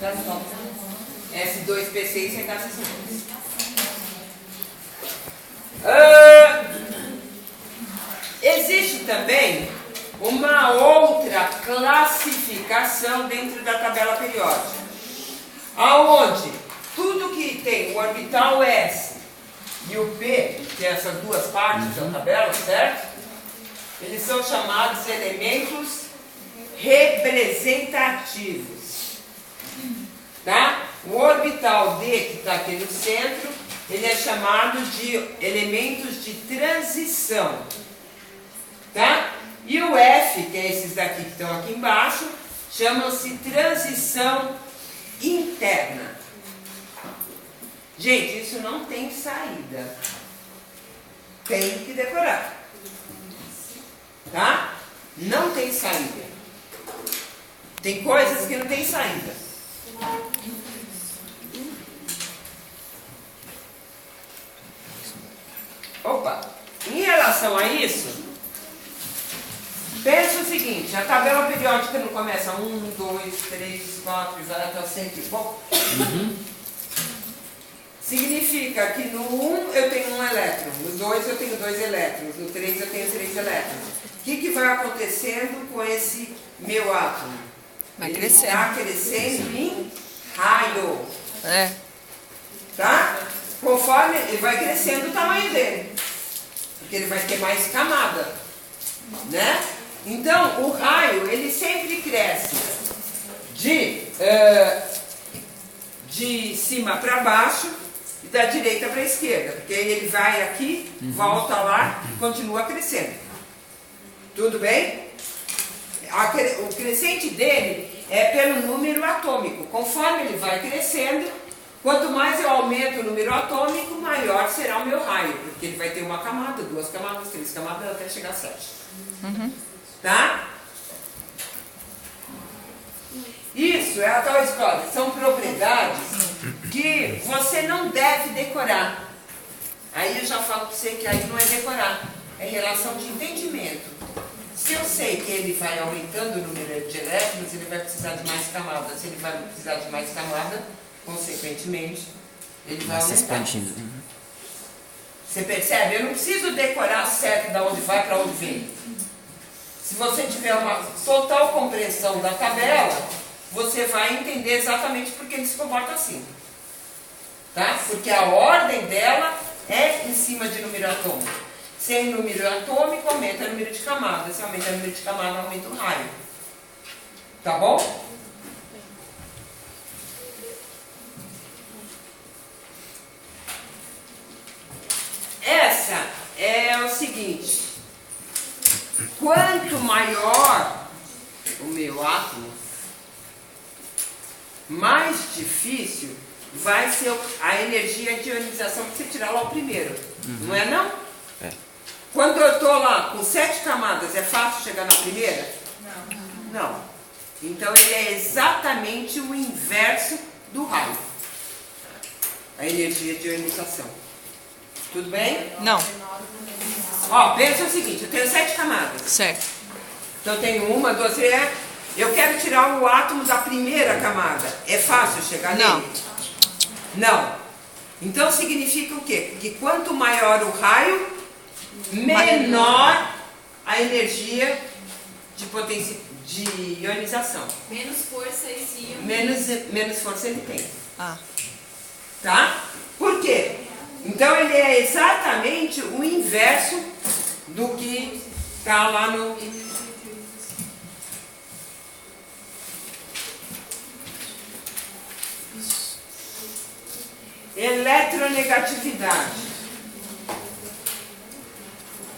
das notas. S2P6 sem gases simples. Existe também uma outra classificação dentro da tabela periódica, aonde tudo que tem o orbital S e o P, que é essas duas partes da tabela, certo? Eles são chamados elementos representativos. Tá? O orbital D, que está aqui no centro, ele é chamado de elementos de transição. Tá? E o F, que é esses daqui que estão aqui embaixo, chamam-se transição interna. Gente, isso não tem saída. Tem que decorar. Tá? Não tem saída. Tem coisas que não tem saída. Opa! Em relação a isso, pensa o seguinte, a tabela periódica não começa 1, 2, 3, 4, vai até 100 e pouco. Significa que no 1 eu tenho um elétron, no 2 eu tenho 2 elétrons, no 3 eu tenho 3 elétrons. O que vai acontecendo com esse meu átomo? Vai Ele crescendo. está crescendo em raio. É. Tá? Conforme ele vai crescendo o tamanho dele. Porque ele vai ter mais camada. Né? Então, o raio, ele sempre cresce de cima para baixo e da direita para a esquerda. Porque ele vai aqui, volta lá e continua crescendo. Tudo bem? O crescente dele é pelo número atômico. Conforme ele vai crescendo, quanto mais eu aumento o número atômico, maior será o meu raio. Porque ele vai ter uma camada, 2 camadas, 3 camadas, até chegar a 7. Tá? Isso é a tal história. São propriedades que você não deve decorar. Aí eu já falo para você que aí não é decorar. É relação de entendimento. Se eu sei que ele vai aumentando o número de elétrons, ele vai precisar de mais camadas. Se ele vai precisar de mais camadas, consequentemente, ele vai aumentar. Expandindo. Você percebe? Eu não preciso decorar certo de onde vai para onde vem. Se você tiver uma total compreensão da tabela, você vai entender exatamente por que ele se comporta assim. Tá? Porque a ordem dela é em cima de número atômico. Sem número atômico, aumenta o número de camadas. Se aumenta o número de camadas, aumenta o raio. Tá bom? Essa é o seguinte. Quanto maior o meu átomo, mais difícil vai ser a energia de ionização que você tirar lá o primeiro. Não é não? É. Quando eu estou lá com 7 camadas, é fácil chegar na primeira? Não. Então ele é exatamente o inverso do raio. A energia de ionização. Tudo bem? Não. Ó, pensa o seguinte, eu tenho 7 camadas. Certo. Então eu tenho 1, 2, 3. Eu quero tirar o átomo da primeira camada. É fácil chegar Não. nele? Não. Então significa o quê? Que quanto maior o raio, menor a energia de ionização. Menos força esse íon. Menos força ele tem. Ah. Tá? Por quê? Então ele é exatamente o inverso do que está lá no... Eletronegatividade.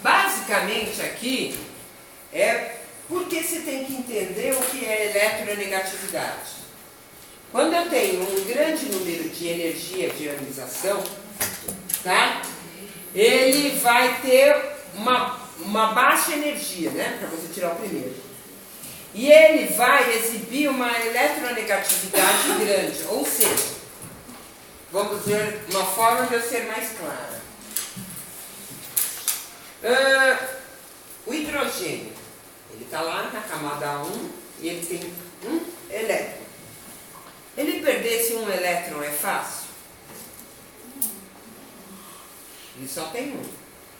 Basicamente aqui é porque você tem que entender o que é eletronegatividade. Quando eu tenho um grande número de energia de ionização, tá? Ele vai ter uma baixa energia, né? Para você tirar o primeiro. E ele vai exibir uma eletronegatividade grande, ou seja, vamos ver uma forma de eu ser mais clara. O hidrogênio, ele está lá na camada 1 e ele tem um elétron. Ele perder esse um elétron é fácil? Ele só tem um.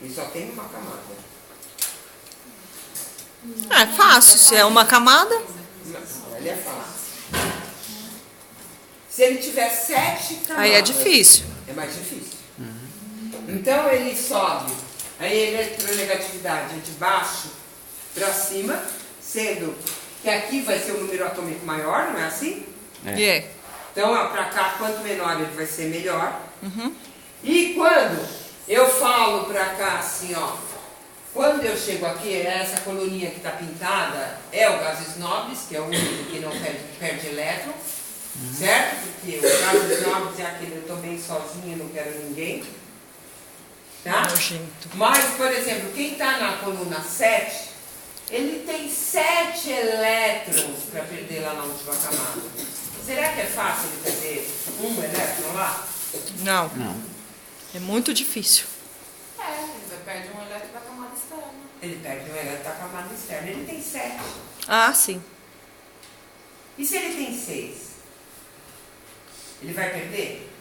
Ele só tem uma camada. É fácil, se é uma camada. Ele é fácil. Se ele tiver 7 camadas... Aí é difícil. É mais difícil. Então ele sobe. Aí a eletronegatividade é de baixo para cima, sendo que aqui vai ser o número atômico maior, não é assim? É. Então para cá, quanto menor ele vai ser melhor. E quando eu falo para cá assim, ó, quando eu chego aqui, essa coluninha que está pintada é o gases nobres, que é o único que não perde elétron, certo? Porque o gases nobres é aquele, eu estou bem sozinho, não quero ninguém. Tá? Nojento. Mas, por exemplo, quem está na coluna 7, ele tem 7 elétrons para perder lá na última camada. Será que é fácil ele perder um elétron lá? Não. É muito difícil. Ele perde um elétron da camada externa. Ele perde um elétron da camada externa. Ele tem 7. Ah, sim. E se ele tem 6? Ele vai perder?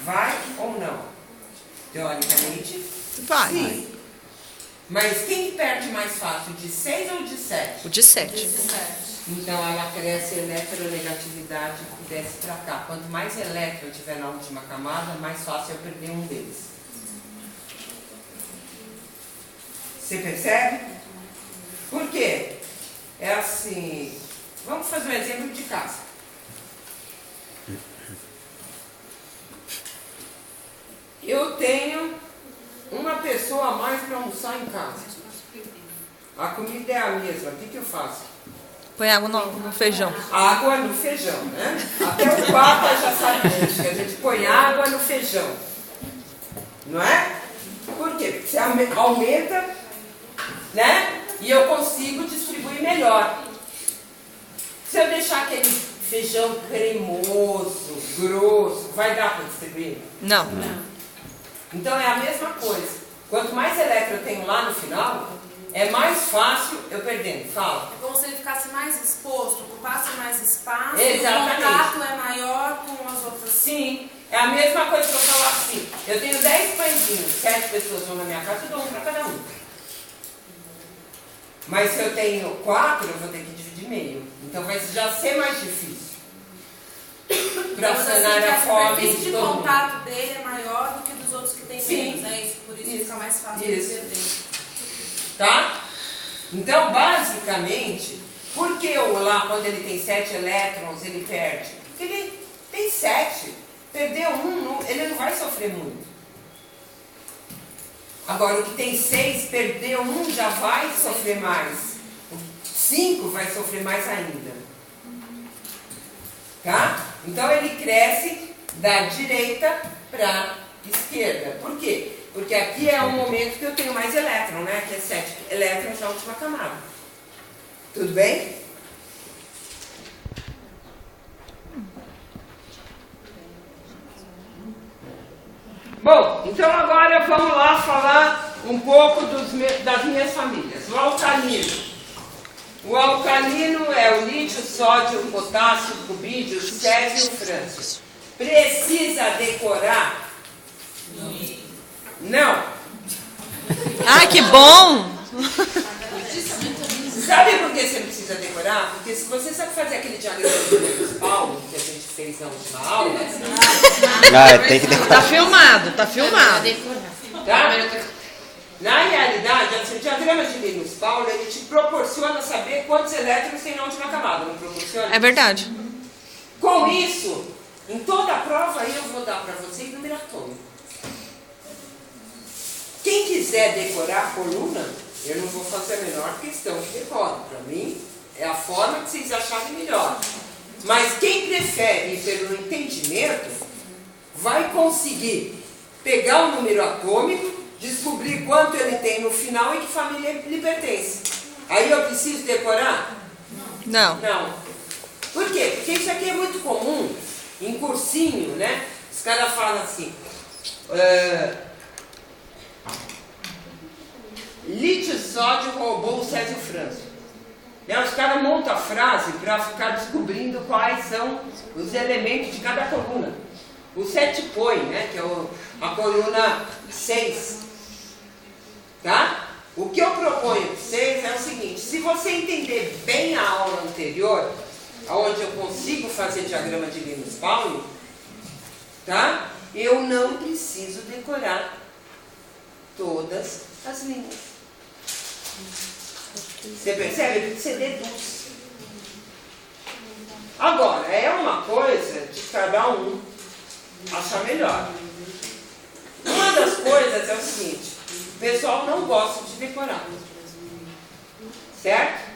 Vai ou não? Teoricamente, Vai. sim. Mas quem perde mais fácil, de 6 ou de 7? O de 7. 17. Então ela cresce a eletronegatividade e desce para cá. Quanto mais elétron tiver na última camada, mais fácil eu perder um deles. Você percebe? Por quê? É assim. Vamos fazer um exemplo de casa. Eu tenho uma pessoa a mais para almoçar em casa. A comida é a mesma. O que eu faço? Põe água no feijão. Água no feijão, né? Até o Papa já sabe disso, que a gente põe água no feijão. Não é? Por quê? Porque você aumenta, né? E eu consigo distribuir melhor. Se eu deixar aquele feijão cremoso, grosso, vai dar para distribuir? Não. Então é a mesma coisa. Quanto mais elétron eu tenho lá no final, é mais fácil eu perdendo. Fala. É como se ele ficasse mais exposto, ocupasse mais espaço. Exatamente. O contato é maior com as outras. Sim, é a mesma coisa que eu falar assim. Eu tenho 10 pãezinhos, 7 pessoas vão na minha casa, eu dou um para cada um. Mas se eu tenho 4, eu vou ter que dividir meio. Então vai já ser mais difícil. Para sanar a fome. A superfície de contato dele é maior do que dos outros que tem Sim. menos, né? Isso, por isso Isso. fica mais fácil Isso. de perder. Tá? Então, basicamente, por que o lá, quando ele tem 7 elétrons, ele perde? Porque ele tem 7. Perdeu um, ele não vai sofrer muito. Agora, o que tem 6, perdeu um, já vai sofrer mais. O 5 vai sofrer mais ainda. Tá? Então, ele cresce da direita para a esquerda. Por quê? Porque aqui é o momento que eu tenho mais elétron, né? Que é 7 elétrons na última camada. Tudo bem? Bom, então agora vamos lá falar um pouco das minhas famílias. O alcalino. O alcalino é o lítio, sódio, potássio, cubídio, césio e frâncio. Precisa decorar? Não. Ah, que bom! Sabe por que você não precisa decorar? Porque se você sabe fazer aquele diagrama de Linus Paulo que a gente fez na última aula, Tem que decorar. Tá filmado, tá filmado. tá? Na realidade, esse diagrama de Linus Paulo, ele te proporciona saber quantos elétrons tem na última camada, não proporciona? É verdade. Com isso, em toda a prova eu vou dar para vocês número atômico. Quem quiser decorar a coluna, eu não vou fazer a menor questão de decoro. Para mim, é a forma que vocês acharem melhor. Mas quem prefere ir pelo entendimento, vai conseguir pegar o número atômico, descobrir quanto ele tem no final e que família lhe pertence. Aí eu preciso decorar? Não. Não. Por quê? Porque isso aqui é muito comum em cursinho, né? Os caras falam assim... lítio sódio roubou o Césio Frâncio. Né? Os caras montam a frase para ficar descobrindo quais são os elementos de cada coluna. O 7 põe, né? Que é a coluna 6. Tá? O que eu proponho para vocês é o seguinte: se você entender bem a aula anterior, onde eu consigo fazer diagrama de Linus Pauling, tá? Eu não preciso decorar todas as linhas. Você percebe? Você deduz. Agora, é uma coisa de cada um achar melhor. Uma das coisas é o seguinte: o pessoal não gosta de decorar. Certo?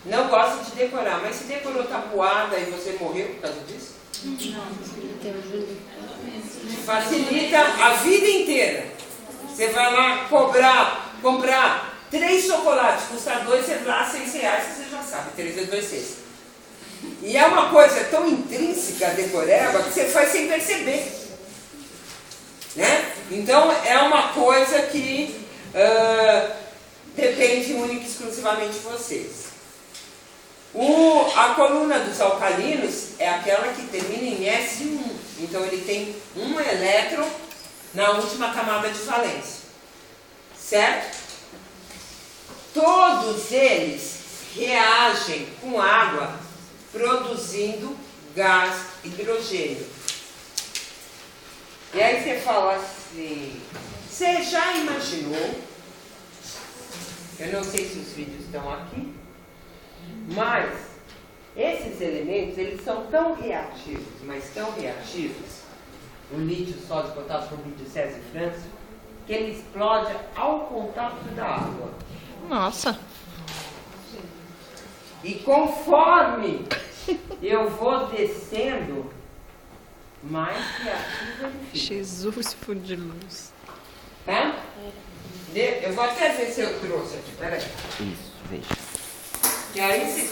Não gosta de decorar. Mas se decorou tabuada e você morreu por causa disso? Facilita a vida inteira. Você vai lá comprar 3 chocolates, custa 2, você dá R$6, você já sabe, 3 vezes 2, 6. E é uma coisa tão intrínseca a decoreba que você faz sem perceber. Né? Então é uma coisa que depende única e exclusivamente de vocês. A coluna dos alcalinos é aquela que termina em S1. Então ele tem um elétron na última camada de valência. Certo? Todos eles reagem com água, produzindo gás hidrogênio. E aí você fala assim: você já imaginou? Eu não sei se os vídeos estão aqui, mas esses elementos, eles são tão reativos, mas tão reativos, o lítio, sódio, potássio, cloride, césio e frâncio, que ele explode ao contato da água. Nossa. E conforme eu vou descendo, mais reativo ele fica. Jesus, fundo de luz. Tá? Eu vou até ver se eu trouxe aqui, peraí. Isso, veja. E aí, se